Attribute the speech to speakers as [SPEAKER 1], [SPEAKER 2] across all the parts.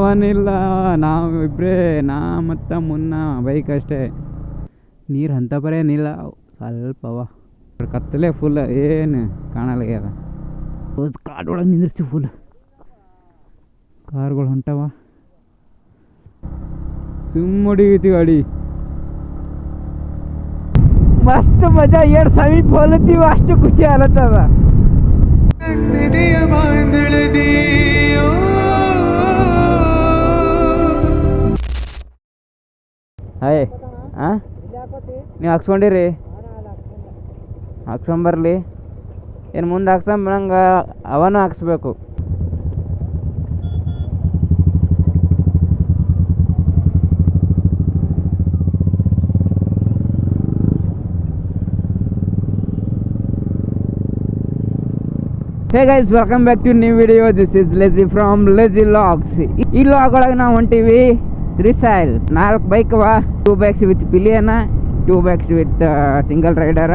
[SPEAKER 1] ಅವನಿಲ್ಲ, ನಾವಿಬ್ಬರೇ, ನಾ ಮತ್ತು ಮುನ್ನ ಬೈಕ್ ಅಷ್ಟೇ. ನೀರು ಅಂಥ ಬರೇನಿಲ್ಲ, ಸ್ವಲ್ಪವ ಕತ್ತಲೆ ಫುಲ್, ಏನು ಕಾಣಲಾಗ್ಯದ. ಕಾಡೊಳಗೆ ನಿಂದಿರ್ಸಿ ಫುಲ್ ಕಾರ್ಗಳು ಹೊಂಟವ. ಹೊಡಿಯುತ್ತೀವಿ ಗಾಡಿ, ಮಸ್ತ್ ಮಜಾ. ಎರಡು ಸಮೀಪ ಹೋಲತ್ತೀವಿ, ಅಷ್ಟು ಖುಷಿ ಆಲತ್ತದ. ಹಾಯ್ ನೀವು ಹಾಕ್ಸ್ಕೊಂಡಿರಿ? ಹಾಕ್ಸ್ಕೊಂಬರ್ಲಿ ಏನು? ಮುಂದೆ ಹಾಕ್ಸಂಬಂಗೆ ಅವನು ಹಾಕ್ಸ್ಬೇಕು. Hey guys, welcome back to new video. This is Lazy from Lazy logs. ಈ ಲಾಗ್ ಒಳಗೆ ನಾವು ಹೊಂಟೀವಿ ರಿಸೈಲ್. 4 ಬೈಕ್ ಅವ, 2 bikes with pillion, 2 bikes with single rider.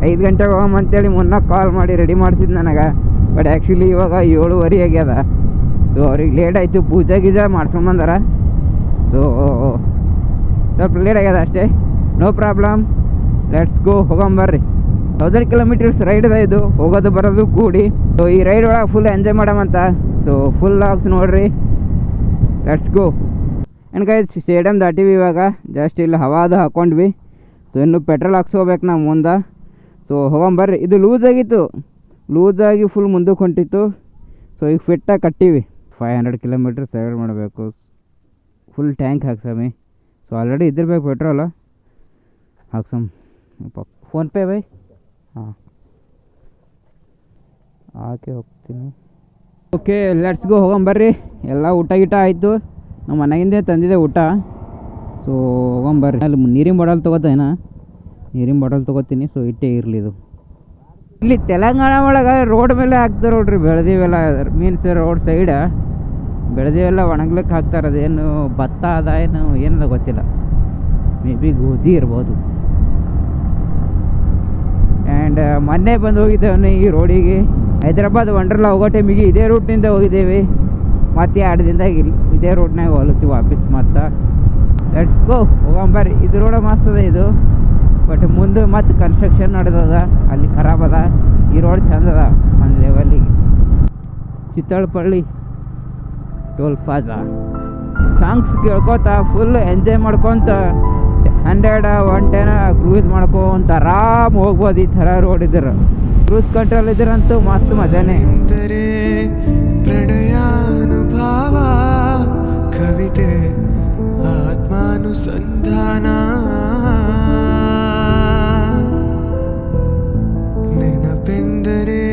[SPEAKER 1] 5 ಗಂಟೆಗೆ ಹೋಗಂತೇಳಿ ಮುನ್ನ ಕಾಲ್ ಮಾಡಿ ರೆಡಿ ಮಾಡ್ತಿದ್ದು ನನಗೆ. ಬಟ್ ಆ್ಯಕ್ಚುಲಿ ಇವಾಗ 7:30 ಆಗ್ಯದ. ಸೊ ಅವ್ರಿಗೆ ಲೇಟ್ ಆಯಿತು, ಪೂಜೆ ಗೀಜೆ ಮಾಡ್ಸ್ಕೊಂಬಂದಾರ. ಸೊ ಸ್ವಲ್ಪ ಲೇಟ್ ಆಗ್ಯದ ಅಷ್ಟೇ, ನೋ ಪ್ರಾಬ್ಲಮ್. ಲೆಟ್ಸ್ ಗೋ, ಹೋಗಂಬರ್ರಿ. 1000 ಕಿಲೋಮೀಟರ್ಸ್ ರೈಡ್ ಅದ ಇದು, ಹೋಗೋದು ಬರೋದು ಕೂಡಿ. ಸೊ ಈ ರೈಡ್ ಒಳಗೆ ಫುಲ್ ಎಂಜಾಯ್ ಮಾಡಮಂತ. ಸೊ ಫುಲ್ ಲಾಗ್ಸ್ ನೋಡ್ರಿ, ಲೆಟ್ಸ್ ಗೋ. ಏನು ಗೈಸ್, ಸ್ಟೇಡಿಯಮ್ ದಾಟಿವಿ ಇವಾಗ. ಜಸ್ಟ್ ಇಲ್ಲಿ ಹವಾದು ಹಾಕ್ಕೊಂಡ್ವಿ. ಸೊ ಇನ್ನು ಪೆಟ್ರೋಲ್ ಹಾಕ್ಸ್ಕೋಬೇಕು ನಾವು ಮುಂದೆ. ಸೊ ಹೋಗಂಬರ್ರಿ. ಇದು ಲೂಸ್ ಆಗಿತ್ತು, ಲೂಸಾಗಿ ಫುಲ್ ಮುಂದಕ್ಕೆ ಹೊಂಟಿತ್ತು. ಸೊ ಈಗ ಫಿಟ್ಟಾಗಿ ಕಟ್ಟೀವಿ. 500 ಕಿಲೋಮೀಟರ್ಸ್ ರೈಡ್ ಮಾಡಬೇಕು. ಫುಲ್ ಟ್ಯಾಂಕ್ ಹಾಕ್ಸಮಿ. ಸೊ ಆಲ್ರೆಡಿ ಇದ್ದಿರ್ಬೇಕು ಪೆಟ್ರೋಲ್. ಹಾಕ್ಸಮ್. ಫೋನ್ಪೇ ಬೈ? ಹಾಂ, ಹಾಕಿ ಹೋಗ್ತೀನಿ. ಓಕೆ, ಲೆಟ್ಸ್ ಗೋ, ಹೋಗಂಬರ್ರಿ. ಎಲ್ಲ ಊಟ ಗೀಟ ಆಯಿತು, ನಮ್ಮ ಮನೆಗಿಂದೇ ತಂದಿದೆ ಊಟ. ಸೊ ಹೋಗಂಬರ್ರಿ. ಅಲ್ಲಿ ನೀರಿನ ಬಾಟಲ್ ತೊಗೋತೇನ? ನೀರಿನ ಬಾಟಲ್ ತೊಗೋತೀನಿ. ಸೊ ಇಟ್ಟೇ ಇರಲಿ ಇದು. ಇಲ್ಲಿ ತೆಲಂಗಾಣ ಒಳಗೆ ರೋಡ್ ಮೇಲೆ ಹಾಕ್ತಾರೆ ನೋಡ್ರಿ ಬೆಳೆದಿವೆಲ್ಲ. ಮೀನ್ಸ್ ರೋಡ್ ಸೈಡ್ ಬೆಳೆದಿವೆಲ್ಲ ಒಣಗ್ಲಿಕ್ಕೆ ಹಾಕ್ತಾರೆ. ಅದೇನು ಭತ್ತ ಅದ ಏನದ ಗೊತ್ತಿಲ್ಲ, ಮೇ ಬಿ ಗೋಧಿ ಇರ್ಬೋದು. ಆ್ಯಂಡ್ ಮೊನ್ನೆ ಬಂದು ಹೋಗಿದ್ದೇವೆ ಈ ರೋಡಿಗೆ. ಹೈದ್ರಾಬಾದ್ ವಂಡರ್ಲಾ ಹೋಗೋ ಟೈಮಿಗೆ ಇದೇ ರೂಟ್ನಿಂದ ಹೋಗಿದ್ದೇವೆ. ಮತ್ತು 2 ದಿನದಾಗ ಇದೇ ರೋಡ್ನಾಗ ಹೋಗ್ತೀವಿ ವಾಪಸ್. ಮತ್ತು ಲೆಟ್ಸ್ ಗೋ, ಹೋಗಂಬರ್ರಿ. ಇದು ರೋಡ ಮಸ್ತ್ ಅದ ಇದು, ಬಟ್ ಮುಂದೆ ಮತ್ತು ಕನ್ಸ್ಟ್ರಕ್ಷನ್ ನಡೆದದ, ಅಲ್ಲಿ ಖರಾಬ್ ಅದ. ಈ ರೋಡ್ ಚಂದ ಅದ ಒಂದು ಲೆವೆಲ್ಲಿಗೆ. ಚಿತ್ತಳಪಳ್ಳಿ ಟೋಲ್ ಪ್ಲಾಜಾ. ಸಾಂಗ್ಸ್ ಕೇಳ್ಕೊತ ಫುಲ್ ಎಂಜಾಯ್ ಮಾಡ್ಕೊತ 100, 110 ಕ್ರೂಸ್ ಮಾಡ್ಕೊಂತ ಆರಾಮ್ ಹೋಗ್ಬೋದು. ಈ ಥರ ರೋಡ್ ಇದ್ರೆ, ಕ್ರೂಸ್ ಕಂಟ್ರೋಲ್ ಇದ್ರಂತೂ ಮಸ್ತ್ ಮಜಾನೇ. ಪ್ರಣಯಾನುಭಾವ ಕವಿತೆ ಆತ್ಮಾನುಸಂಧಾನ ನೆನಪೆಂದರೆ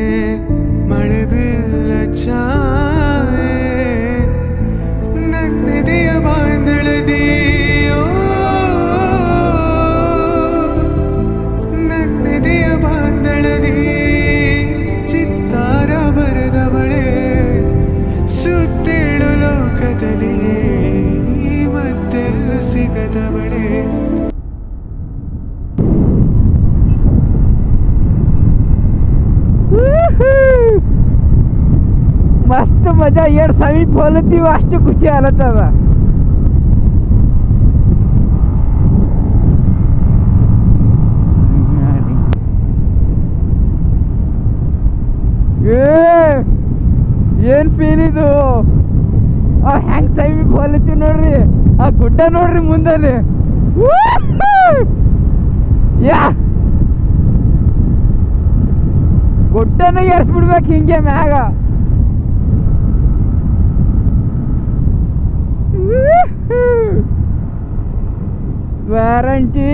[SPEAKER 1] ಮಳೆ ಬೀಳ ಛಾಯೆ ನನ್ನೆದೆಯ ಬಾಂಧಳದಿ ಚಿತ್ತಾರ ಬರೆದವಳೆ ಸುತ್ತೇಳು ಲೋಕದಲ್ಲಿ ಮತ್ತೆಲ್ಲ ಸಿಗದವಳೆ. ಮಸ್ತ್ ಮಜಾ. 2 ಸಮೀಪ ಹೋಲತ್ತೀವಿ, ಅಷ್ಟು ಖುಷಿ ಆಲತ್ತದ. ಏನು ಫೀಲ್ ಇದು? ಹೆಂಗೆ ಸಮೀಪ ಹೋಲತ್ತೀವಿ ನೋಡ್ರಿ. ಆ ಗುಡ್ಡ ನೋಡ್ರಿ ಮುಂದಲ್ಲಿ. ಯಾ ಗುಡ್ಡನ ಏರ್ಸ್ಬಿಡ್ಬೇಕು ಹಿಂಗೆ ಮ್ಯಾಗ. ವ್ಯಾರಂಟಿ.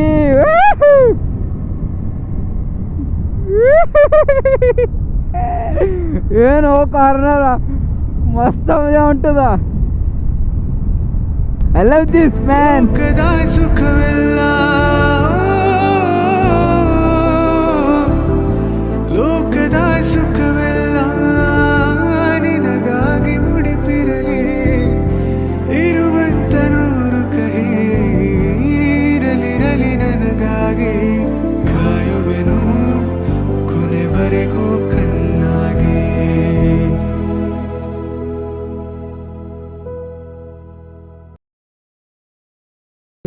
[SPEAKER 1] ಏನು ಕಾರ್ನರ್ ಮಸ್ತ್ ಮಜಾ ಉಂಟದ. I love this man. ಸುಖವೆಲ್ಲ ಲೋಕದ ಸುಖವೆಲ್ಲ ನಿನಗಾಗಿ ಮುಡಿಪಿರಲಿ. ಇರುವಂತ 100 ಕಹಿ ಇರಲಿರಲಿ ನನಗಾಗಿ. ಕಾಯುವೆನು ಕೊನೆವರೆಗೂ ಕಣ್ಣಾಗಿ.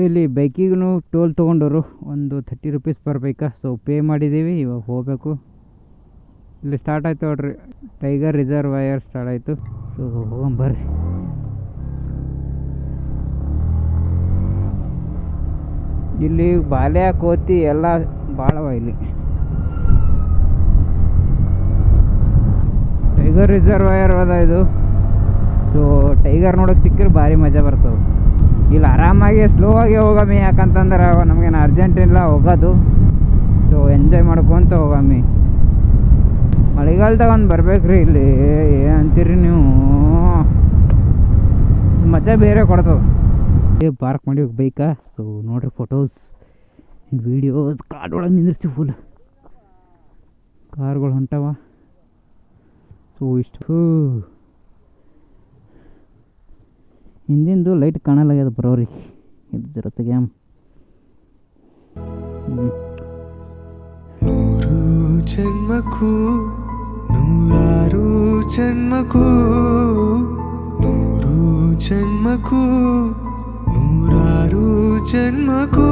[SPEAKER 1] ಇಲ್ಲಿ ಬೈಕಿಗೂ ಟೋಲ್ ತೊಗೊಂಡವರು ಒಂದು 30 ರುಪೀಸ್ ಪರ್ ಬೈಕಾ. ಸೊ ಪೇ ಮಾಡಿದ್ದೀವಿ, ಇವಾಗ ಹೋಗಬೇಕು. ಇಲ್ಲಿ ಸ್ಟಾರ್ಟ್ ಆಯ್ತು ನೋಡ್ರಿ, ಟೈಗರ್ ರಿಸರ್ವಾಯರ್ ಸ್ಟಾರ್ಟ್ ಆಯಿತು. ಸೊ ಹೋಗಂಬರ್ರಿ. ಇಲ್ಲಿ ಬಾಲ್ಯ ಕೋತಿ ಎಲ್ಲ ಭಾಳವ ಇಲ್ಲಿ. ಟೈಗರ್ ರಿಸರ್ವಾಯರ್ ಅದ ಇದು. ಸೊ ಟೈಗರ್ ನೋಡೋಕೆ ಸಿಕ್ಕರೆ ಭಾರಿ ಮಜಾ ಬರ್ತದೆ. ಇಲ್ಲಿ ಆರಾಮಾಗಿ ಸ್ಲೋ ಆಗಿ ಹೋಗಮ್ಮಿ, ಯಾಕಂತಂದ್ರೆ ನಮಗೇನು ಅರ್ಜೆಂಟ್ ಇಲ್ಲ ಹೋಗೋದು. ಸೊ ಎಂಜಾಯ್ ಮಾಡ್ಕೊತ ಹೋಗಮ್ಮಿ. ಮಳೆಗಾಲದಾಗ ಒಂದು ಬರ್ಬೇಕ್ರಿ ಇಲ್ಲಿ. ಏನಂತೀರಿ ನೀವು, ಮಜಾ ಬೇರೆ ಕೊಡ್ತದೆ. ಪಾರ್ಕ್ ಮಾಡಿ ಬೈಕಾ. ಸೊ ನೋಡ್ರಿ ಫೋಟೋಸ್ ವೀಡಿಯೋಸ್ ಕಾರ್ ಒಳಗೆ ನಿಂದಿರ್ಸಿ ಫುಲ್ ಕಾರ್ಗಳು ಹೊಂಟವ. ಸೊ ಇಷ್ಟು ಹಿಂದಿಂದು ಲೈಟ್ ಕಾಣಲಾಗ್ಯದ ಬರೋರಿ ಇದ್ರ ಜೊತೆಗೆ.
[SPEAKER 2] ನೂರು ಜನ್ಮಕ್ಕೂ ನೂರಾರು ಜನ್ಮಕ್ಕೂ, ನೂರು ಜನ್ಮಕ್ಕೂ ನೂರಾರು ಜನ್ಮಕ್ಕೂ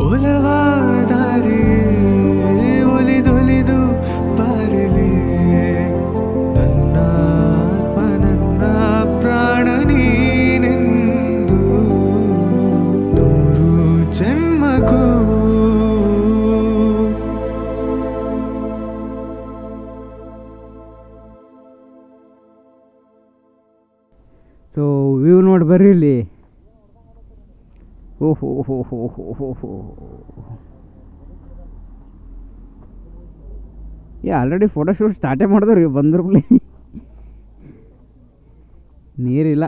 [SPEAKER 2] ಒಲವಾದರೆ ಒಲಿದೊಲಿದು ಬಾರಲೇ ನನ್ನ ಆತ್ಮ ನನ್ನ ಪ್ರಾಣ ನೀನೆಂದು. ನೂರು ಜನ್ಮಕ್ಕೂ
[SPEAKER 1] ಸೊ ವ್ಯೂ ನೋಡಿ ಬರ್ರಿ ಇಲ್ಲಿ. ಓಹೋ ಹೋ ಹೋ ಹೋ ಹೋ ಹೋ. ಆಲ್ರೆಡಿ ಫೋಟೋಶೂಟ್ ಸ್ಟಾರ್ಟೇ ಮಾಡಿದ್ರಿ ಬಂದ್ರಬ್ಲಿ. ನೀರಿಲ್ಲ.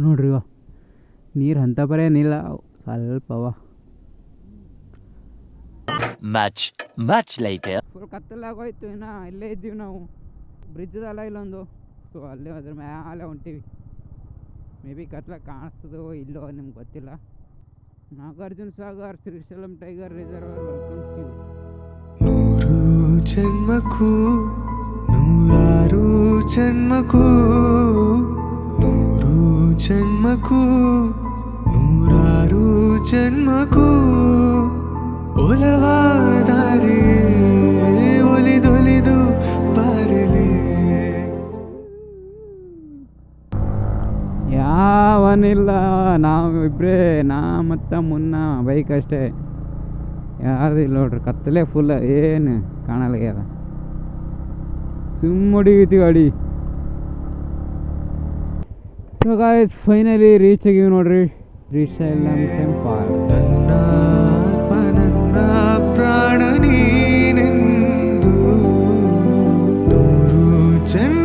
[SPEAKER 1] ನೋಡ್ರಿ ನೀರು ಅಂತ ಬರೇನಿಲ್ಲ, ಸ್ವಲ್ಪವ.
[SPEAKER 3] much later.
[SPEAKER 1] ಫುಲ್ ಕತ್ತಲಾಗೋಯ್ತು. ಇನ್ನು ಇಲ್ಲೇ ಇದ್ದೀವಿ ನಾವು, ಬ್ರಿಡ್ಜ್ದಲ್ಲ ಇಲ್ಲೊಂದು. ಸೊ ಅಲ್ಲೇ ಅದ್ರ ಮ್ಯಾಲೆ ಹೊಂಟೀವಿ. ಮೇ ಬಿ ಕತ್ಲಾಗ ಕಾಣಿಸ್ತದೋ ಇಲ್ಲೋ ನಿಮ್ಗೆ ಗೊತ್ತಿಲ್ಲ. Nagarjuna Sagar Srisailam tiger reserve welcomes you.
[SPEAKER 2] ನೂರು ಜನ್ಮಕ್ಕೂ ನೂರಾರು ಜನ್ಮಕ್ಕೂ, ನೂರು ಜನ್ಮಕ್ಕೂ ನೂರಾರು ಜನ್ಮಕ್ಕೂ ಒಲವಾದರೆ ಒಲಿದೊಲಿದು ಬಾರಲೇ.
[SPEAKER 1] ಯಾವನಿಲ್ಲ, ನಾವಿಬ್ಬರೇ, ನಾ ಮತ್ತು ಮುನ್ನ ಬೈಕ್ ಅಷ್ಟೇ. ಯಾರು ಇಲ್ಲ ನೋಡ್ರಿ, ಕತ್ತಲೆ ಫುಲ್, ಏನು ಕಾಣಲಾಗ್ಯದ. ಸುಮ್ಮ ಹೊಡಿತೀವಿ ಗಾಡಿ. ಸೊ ಗಾಯ್ಸ್ ಫೈನಲಿ ರೀಚ್ ಆಗಿವಿ ನೋಡ್ರಿ ಶ್ರೀಶೈಲಂ ಟೆಂಪಲ್.
[SPEAKER 2] ನನ್ನ ಆತ್ಮ ನನ್ನ ಪ್ರಾಣ ನೀನೆಂದು. ನೂರು ಜನ್ಮ